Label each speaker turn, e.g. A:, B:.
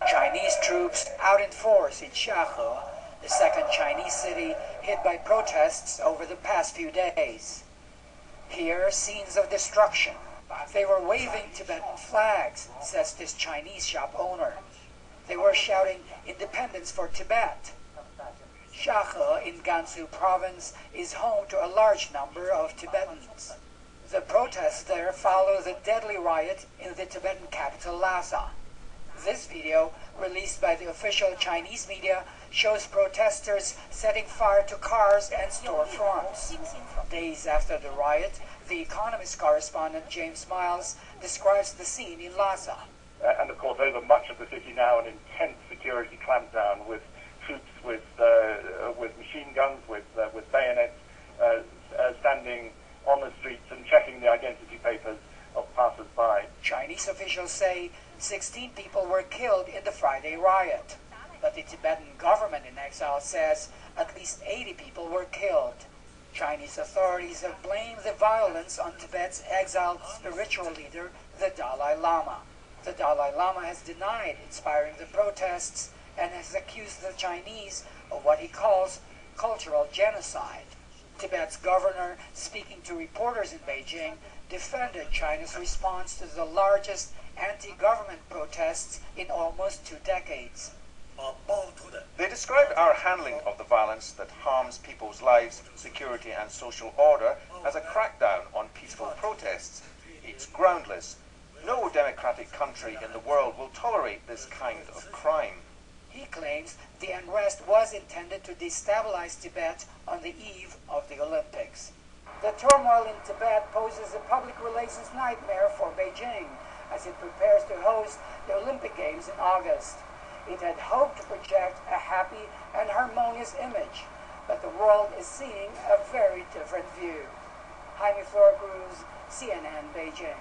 A: Chinese troops out in force in Xiahe, the second Chinese city hit by protests over the past few days. Here, scenes of destruction. They were waving Tibetan flags, says this Chinese shop owner. They were shouting independence for Tibet. Xiahe in Gansu province is home to a large number of Tibetans. The protests there follow the deadly riot in the Tibetan capital Lhasa. This video, released by the official Chinese media, shows protesters setting fire to cars and storefronts. Days after the riot, The Economist correspondent James Miles describes the scene in Lhasa.
B: And of course, over much of the city now, an intense security clampdown with troops with machine guns, with bayonets, standing on the streets and checking the identity papers of passers-by.
A: Chinese officials say 16 people were killed in the Friday riot, but the Tibetan government in exile says at least 80 people were killed. Chinese authorities have blamed the violence on Tibet's exiled spiritual leader, the Dalai Lama. The Dalai Lama has denied inspiring the protests and has accused the Chinese of what he calls cultural genocide. Tibet's governor, speaking to reporters in Beijing, defended China's response to the largest anti-government protests in almost 2 decades.
C: They described our handling of the violence that harms people's lives, security and social order as a crackdown on peaceful protests. It's groundless. No democratic country in the world will tolerate this kind of crime.
A: He claims the unrest was intended to destabilize Tibet on the eve of the Olympics. The turmoil in Tibet poses a public relations nightmare for Beijing as it prepares to host the Olympic Games in August. It had hoped to project a happy and harmonious image, but the world is seeing a very different view. Jaime Flores, CNN, Beijing.